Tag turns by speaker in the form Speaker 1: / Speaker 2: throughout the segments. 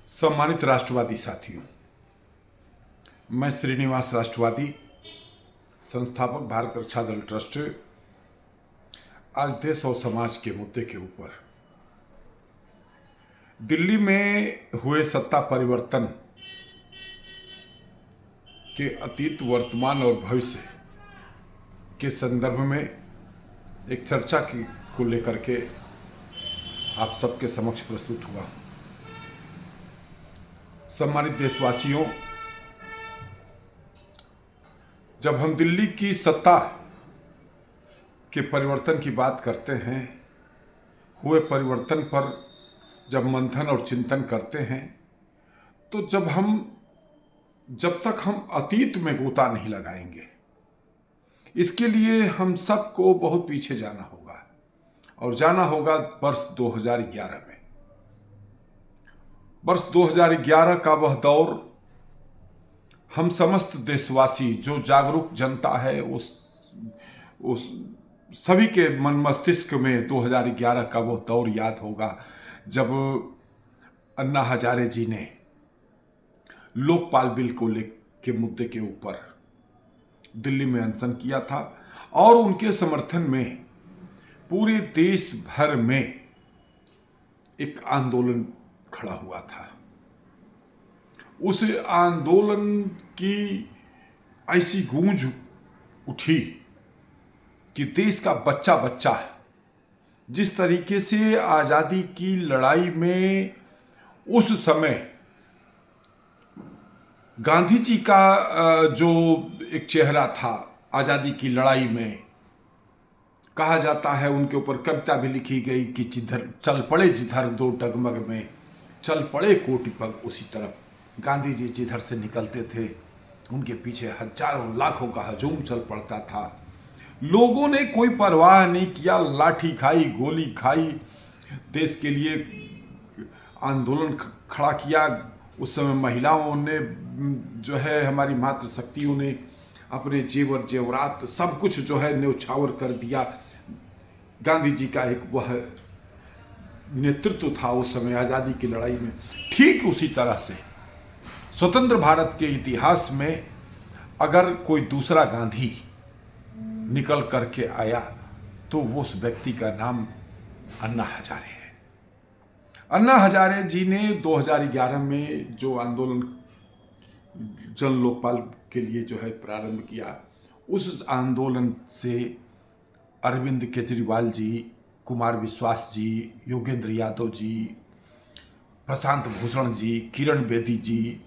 Speaker 1: सम्मानित राष्ट्रवादी साथियों, मैं श्रीनिवास राष्ट्रवादी, संस्थापक भारत रक्षा दल ट्रस्ट, आज देश और समाज के मुद्दे के ऊपर दिल्ली में हुए सत्ता परिवर्तन के अतीत, वर्तमान और भविष्य के संदर्भ में एक चर्चा को लेकर के आप सबके समक्ष प्रस्तुत हुआ। सम्मानित देशवासियों, जब हम दिल्ली की सत्ता के परिवर्तन की बात करते हैं, हुए परिवर्तन पर जब मंथन और चिंतन करते हैं, तो जब तक हम अतीत में गोता नहीं लगाएंगे, इसके लिए हम सबको बहुत पीछे जाना होगा और जाना होगा वर्ष 2011 में। वर्ष 2011 का वह दौर हम समस्त देशवासी, जो जागरूक जनता है, उस सभी के मन मस्तिष्क में 2011 का वह दौर याद होगा जब अन्ना हजारे जी ने लोकपाल बिल को के मुद्दे के ऊपर दिल्ली में अनशन किया था और उनके समर्थन में पूरे देश भर में एक आंदोलन खड़ा हुआ था। उस आंदोलन की ऐसी गूंज उठी कि देश का बच्चा बच्चा जिस तरीके से आज़ादी की लड़ाई में उस समय गांधी जी का जो एक चेहरा था आज़ादी की लड़ाई में, कहा जाता है उनके ऊपर कविता भी लिखी गई कि जिधर चल पड़े जिधर दो डगमग में चल पड़े कोटि पग उसी तरफ। गांधी जी जिधर से निकलते थे उनके पीछे हजारों लाखों का हजूम चल पड़ता था। लोगों ने कोई परवाह नहीं किया, लाठी खाई, गोली खाई, देश के लिए आंदोलन खड़ा किया। उस समय महिलाओं ने जो है, हमारी मातृशक्तियों ने अपने जेवर जेवरात सब कुछ जो है न्यौछावर कर दिया। गांधी जी का एक वह नेतृत्व था उस समय आज़ादी की लड़ाई में। ठीक उसी तरह से स्वतंत्र भारत के इतिहास में अगर कोई दूसरा गांधी निकल करके आया तो वो उस व्यक्ति का नाम अन्ना हजारे है। अन्ना हजारे जी ने 2011 में जो आंदोलन जन लोकपाल के लिए जो है प्रारंभ किया, उस आंदोलन से अरविंद केजरीवाल जी, कुमार विश्वास जी, योगेंद्र यादव जी, प्रशांत भूषण जी, किरण बेदी जी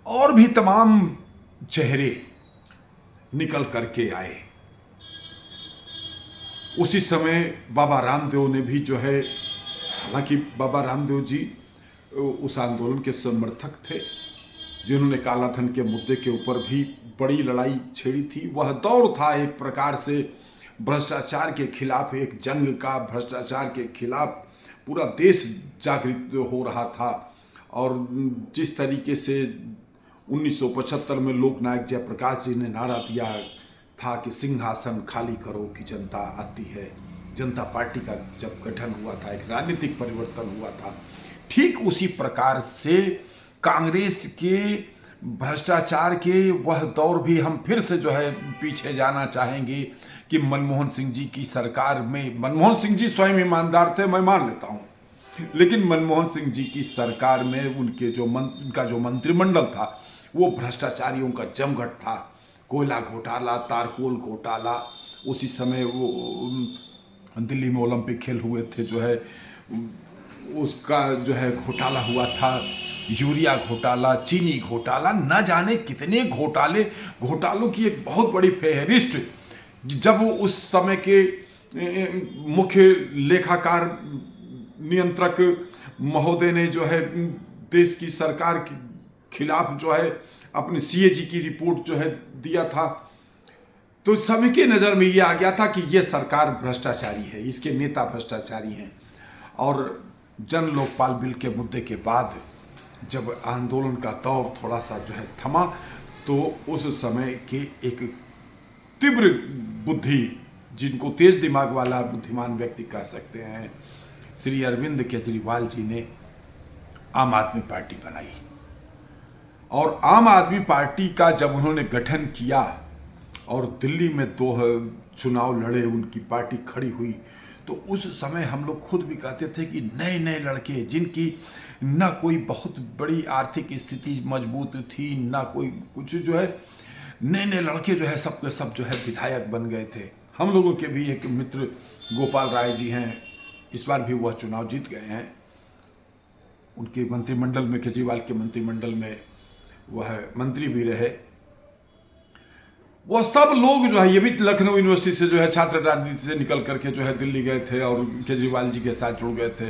Speaker 1: और भी तमाम चेहरे निकल करके आए। उसी समय बाबा रामदेव ने भी जो है, हालांकि बाबा रामदेव जी उस आंदोलन के समर्थक थे जिन्होंने काला धन के मुद्दे के ऊपर भी बड़ी लड़ाई छेड़ी थी। वह दौर था एक प्रकार से भ्रष्टाचार के खिलाफ एक जंग का। भ्रष्टाचार के खिलाफ पूरा देश जागृत हो रहा था और जिस तरीके से 1975 में लोकनायक जयप्रकाश जी ने नारा दिया था कि सिंहासन खाली करो कि जनता आती है, जनता पार्टी का जब गठन हुआ था, एक राजनीतिक परिवर्तन हुआ था, ठीक उसी प्रकार से कांग्रेस के भ्रष्टाचार के वह दौर भी हम फिर से जो है पीछे जाना चाहेंगे कि मनमोहन सिंह जी की सरकार में, मनमोहन सिंह जी स्वयं ईमानदार थे, मैं मान लेता हूँ, लेकिन मनमोहन सिंह जी की सरकार में उनका जो मंत्रिमंडल था वो भ्रष्टाचारियों का जमघट था। कोयला घोटाला, तारकोल घोटाला, उसी समय वो दिल्ली में ओलंपिक खेल हुए थे, जो है उसका जो है घोटाला हुआ था, यूरिया घोटाला, चीनी घोटाला, न जाने कितने घोटालों की एक बहुत बड़ी फेहरिस्त जब उस समय के मुख्य लेखाकार नियंत्रक महोदय ने जो है देश की सरकार के खिलाफ जो है अपनी सीएजी की रिपोर्ट जो है दिया था, तो सभी के नज़र में ये आ गया था कि ये सरकार भ्रष्टाचारी है, इसके नेता भ्रष्टाचारी हैं। और जन लोकपाल बिल के मुद्दे के बाद जब आंदोलन का दौर थोड़ा सा जो है थमा, तो उस समय के एक तीव्र बुद्धि, जिनको तेज दिमाग वाला बुद्धिमान व्यक्ति कह सकते हैं, श्री अरविंद केजरीवाल जी ने आम आदमी पार्टी बनाई। और आम आदमी पार्टी का जब उन्होंने गठन किया और दिल्ली में 2 चुनाव लड़े, उनकी पार्टी खड़ी हुई, तो उस समय हम लोग खुद भी कहते थे कि नए नए लड़के जिनकी ना कोई बहुत बड़ी आर्थिक स्थिति मजबूत थी, ना कोई कुछ, जो है नए नए लड़के जो है सब के सब जो है विधायक बन गए थे। हम लोगों के भी एक मित्र गोपाल राय जी हैं, इस बार भी वह चुनाव जीत गए हैं। उनके मंत्रिमंडल में, केजरीवाल के मंत्रिमंडल में वह मंत्री भी रहे। वह सब लोग जो है, ये भी लखनऊ यूनिवर्सिटी से जो है छात्र राजनीति से निकल करके जो है दिल्ली गए थे और केजरीवाल जी के साथ जुड़ गए थे।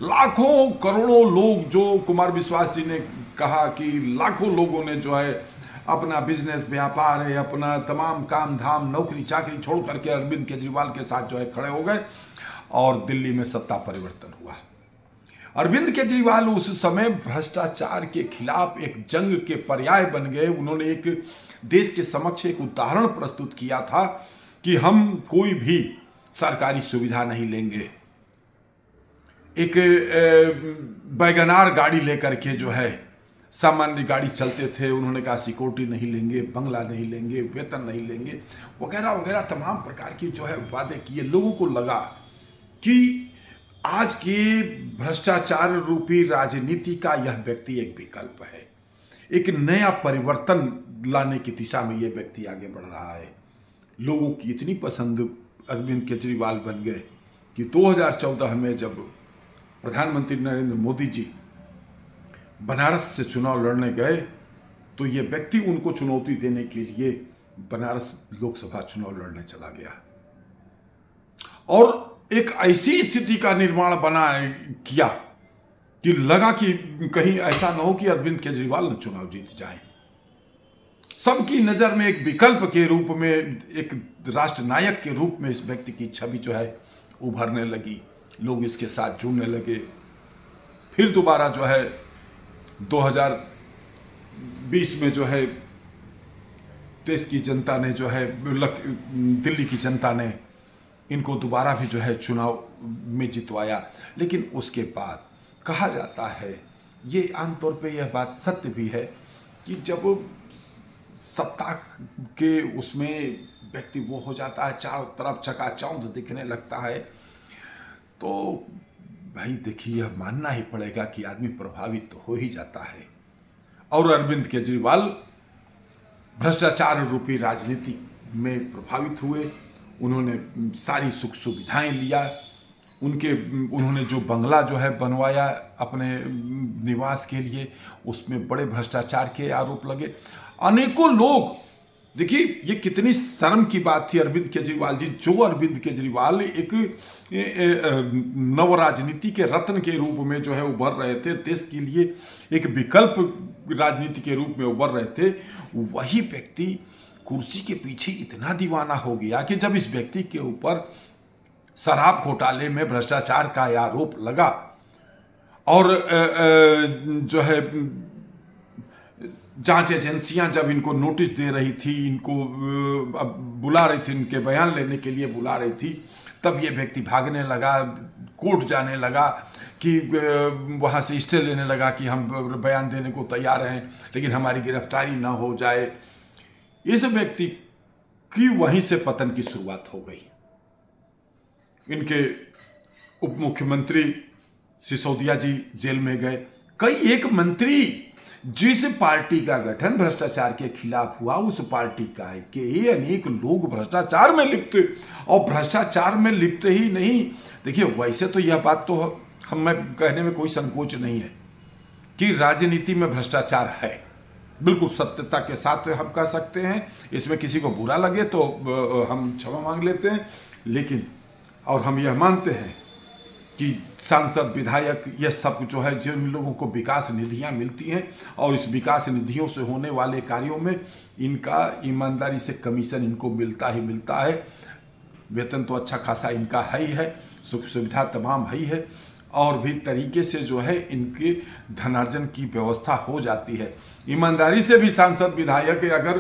Speaker 1: लाखों करोड़ों लोग, जो कुमार विश्वास जी ने कहा कि लाखों लोगों ने जो है अपना बिजनेस, व्यापार है, अपना तमाम काम धाम, नौकरी चाकरी छोड़ करके अरविंद केजरीवाल के साथ जो है खड़े हो गए और दिल्ली में सत्ता परिवर्तन हुआ। अरविंद केजरीवाल उस समय भ्रष्टाचार के खिलाफ एक जंग के पर्याय बन गए। उन्होंने एक देश के समक्ष एक उदाहरण प्रस्तुत किया था कि हम कोई भी सरकारी सुविधा नहीं लेंगे। एक वैगनार गाड़ी लेकर के जो है सामान्य गाड़ी चलते थे, उन्होंने कहा सिक्योरिटी नहीं लेंगे, बंगला नहीं लेंगे, वेतन नहीं लेंगे, वगैरह वगैरह तमाम प्रकार की जो है वादे किए। लोगों को लगा कि आज की भ्रष्टाचार रूपी राजनीति का यह व्यक्ति एक विकल्प है, एक नया परिवर्तन लाने की दिशा में यह व्यक्ति आगे बढ़ रहा है। लोगों की इतनी पसंद अरविंद केजरीवाल बन गए कि 2014 में जब प्रधानमंत्री नरेंद्र मोदी जी बनारस से चुनाव लड़ने गए तो ये व्यक्ति उनको चुनौती देने के लिए बनारस लोकसभा चुनाव लड़ने चला गया और एक ऐसी स्थिति का निर्माण किया कि लगा कि कहीं ऐसा न हो कि अरविंद केजरीवाल न चुनाव जीत जाए। सबकी नजर में एक विकल्प के रूप में, एक राष्ट्र नायक के रूप में इस व्यक्ति की छवि जो है उभरने लगी। लोग इसके साथ जुड़ने लगे। फिर दोबारा जो है 2020 में जो है देश की जनता ने जो है, दिल्ली की जनता ने इनको दोबारा भी जो है चुनाव में जितवाया। लेकिन उसके बाद कहा जाता है, ये आमतौर पे यह बात सत्य भी है कि जब सत्ता के उसमें व्यक्ति वो हो जाता है, चारों तरफ चकाचौंध दिखने लगता है, तो भाई देखिए यह मानना ही पड़ेगा कि आदमी प्रभावित तो हो ही जाता है। और अरविंद केजरीवाल भ्रष्टाचार रूपी राजनीति में प्रभावित हुए। उन्होंने सारी सुख सुविधाएं लिया। उन्होंने जो बंगला जो है बनवाया अपने निवास के लिए, उसमें बड़े भ्रष्टाचार के आरोप लगे। अनेकों लोग, देखिए ये कितनी शर्म की बात थी। अरविंद केजरीवाल जी, जो अरविंद केजरीवाल एक नव राजनीति के रत्न के रूप में जो है उभर रहे थे, देश के लिए एक विकल्प राजनीति के रूप में उभर रहे थे, वही व्यक्ति कुर्सी के पीछे इतना दीवाना हो गया कि जब इस व्यक्ति के ऊपर शराब घोटाले में भ्रष्टाचार का आरोप लगा और जो है जांच एजेंसियां जब इनको नोटिस दे रही थी, इनको बुला रही थी, इनके बयान लेने के लिए बुला रही थी, तब ये व्यक्ति भागने लगा, कोर्ट जाने लगा कि वहाँ से स्टे लेने लगा कि हम बयान देने को तैयार हैं लेकिन हमारी गिरफ्तारी ना हो जाए। इस व्यक्ति की वहीं से पतन की शुरुआत हो गई। इनके उप मुख्यमंत्री सिसोदिया जी जेल में गए। कई एक मंत्री जिस पार्टी का गठन भ्रष्टाचार के खिलाफ हुआ, उस पार्टी का है कि अनेक लोग भ्रष्टाचार में लिप्त, और भ्रष्टाचार में लिप्त ही नहीं, देखिए वैसे तो यह बात तो हमें कहने में कोई संकोच नहीं है कि राजनीति में भ्रष्टाचार है, बिल्कुल सत्यता के साथ हम कह सकते हैं। इसमें किसी को बुरा लगे तो हम क्षमा मांग लेते हैं, लेकिन और हम यह मानते हैं कि सांसद, विधायक, यह सब जो है जिन लोगों को विकास निधियां मिलती हैं और इस विकास निधियों से होने वाले कार्यों में इनका ईमानदारी से कमीशन इनको मिलता ही मिलता है। वेतन तो अच्छा खासा इनका है ही है, सुख सुविधा तमाम है ही है, और भी तरीके से जो है इनके धनार्जन की व्यवस्था हो जाती है। ईमानदारी से भी सांसद, विधायक अगर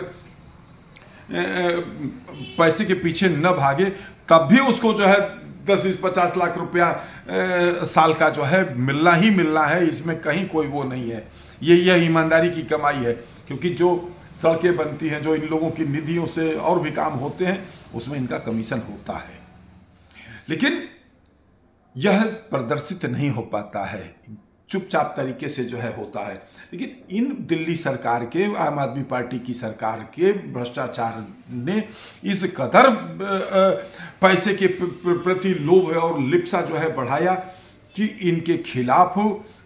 Speaker 1: पैसे के पीछे न भागे तब भी उसको जो है 10-20-50 लाख रुपया साल का जो है मिलना ही मिलना है, इसमें कहीं कोई वो नहीं है। यह ईमानदारी की कमाई है, क्योंकि जो सड़कें बनती हैं, जो इन लोगों की निधियों से और भी काम होते हैं, उसमें इनका कमीशन होता है। लेकिन यह प्रदर्शित नहीं हो पाता है, चुपचाप तरीके से जो है होता है। लेकिन इन दिल्ली सरकार के, आम आदमी पार्टी की सरकार के भ्रष्टाचार ने इस कदर पैसे के प्रति लोभ और लिप्सा जो है बढ़ाया कि इनके खिलाफ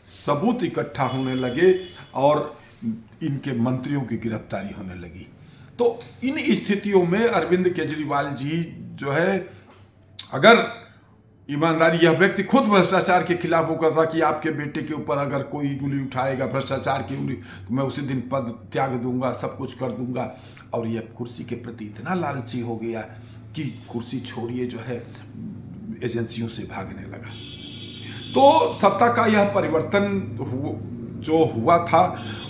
Speaker 1: सबूत इकट्ठा होने लगे और इनके मंत्रियों की गिरफ्तारी होने लगी। तो इन स्थितियों में अरविंद केजरीवाल जी जो है, अगर ईमानदारी, यह व्यक्ति खुद भ्रष्टाचार के खिलाफ वो करता कि आपके बेटे के ऊपर अगर कोई उंगली उठाएगा भ्रष्टाचार की उंगली, तो मैं उसी दिन पद त्याग दूंगा, सब कुछ कर दूंगा। और यह कुर्सी के प्रति इतना लालची हो गया कि कुर्सी छोड़िए जो है एजेंसियों से भागने लगा। तो सत्ता का यह परिवर्तन जो हुआ था,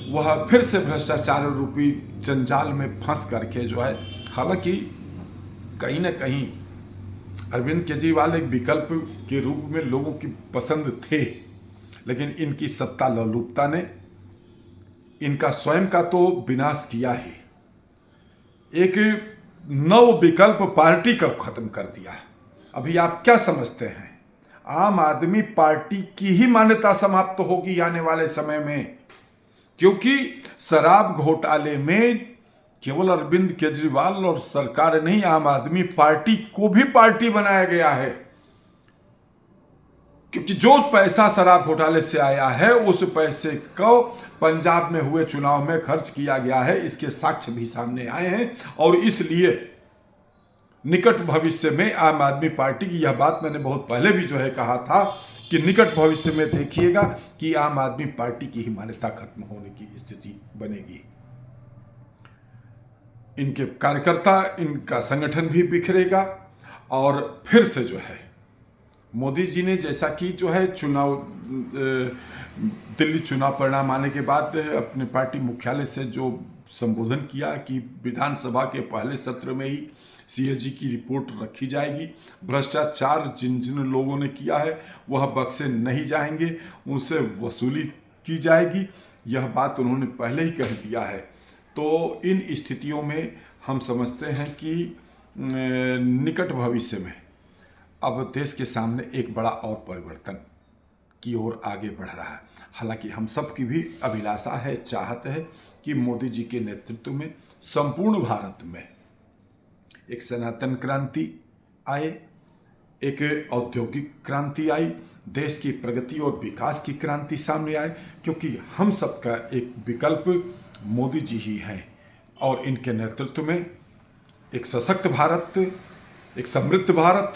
Speaker 1: वह फिर से भ्रष्टाचार रूपी जंजाल में फंस करके जो है, हालांकि कहीं ना कहीं अरविंद केजरीवाल एक विकल्प के रूप में लोगों की पसंद थे, लेकिन इनकी सत्ता लोलुपता ने इनका स्वयं का तो विनाश किया ही, एक नव विकल्प पार्टी का खत्म कर दिया। अभी आप क्या समझते हैं, आम आदमी पार्टी की ही मान्यता समाप्त होगी आने वाले समय में? क्योंकि शराब घोटाले में केवल अरविंद केजरीवाल और सरकार नहीं, आम आदमी पार्टी को भी पार्टी बनाया गया है। क्योंकि जो पैसा शराब घोटाले से आया है, उस पैसे को पंजाब में हुए चुनाव में खर्च किया गया है, इसके साक्ष्य भी सामने आए हैं। और इसलिए निकट भविष्य में आम आदमी पार्टी की, यह बात मैंने बहुत पहले भी जो है कहा था कि निकट भविष्य में देखिएगा कि आम आदमी पार्टी की ही मान्यता खत्म होने की स्थिति बनेगी। इनके कार्यकर्ता, इनका संगठन भी बिखरेगा। और फिर से जो है मोदी जी ने, जैसा कि जो है चुनाव, दिल्ली चुनाव परिणाम आने के बाद अपने पार्टी मुख्यालय से जो संबोधन किया कि विधानसभा के पहले सत्र में ही सीएजी की रिपोर्ट रखी जाएगी, भ्रष्टाचार जिन जिन लोगों ने किया है वह बख्शे नहीं जाएंगे, उनसे वसूली की जाएगी, यह बात उन्होंने पहले ही कह दिया है। तो इन स्थितियों में हम समझते हैं कि निकट भविष्य में अब देश के सामने एक बड़ा और परिवर्तन की ओर आगे बढ़ रहा है। हालांकि हम सब की भी अभिलाषा है, चाहत है कि मोदी जी के नेतृत्व में संपूर्ण भारत में एक सनातन क्रांति आए, एक औद्योगिक क्रांति आई, देश की प्रगति और विकास की क्रांति सामने आए। क्योंकि हम सबका एक विकल्प मोदी जी ही हैं और इनके नेतृत्व में एक सशक्त भारत, एक समृद्ध भारत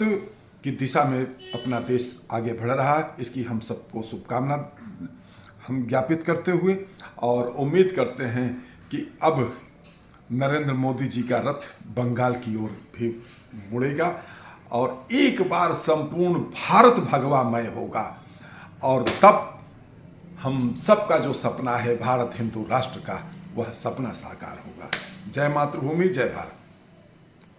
Speaker 1: की दिशा में अपना देश आगे बढ़ रहा है। इसकी हम सबको शुभकामना हम ज्ञापित करते हुए और उम्मीद करते हैं कि अब नरेंद्र मोदी जी का रथ बंगाल की ओर भी मुड़ेगा और एक बार संपूर्ण भारत भगवामय होगा। और तब हम सबका जो सपना है भारत हिंदू राष्ट्र का, वह सपना साकार होगा। जय मातृभूमि, जय भारत।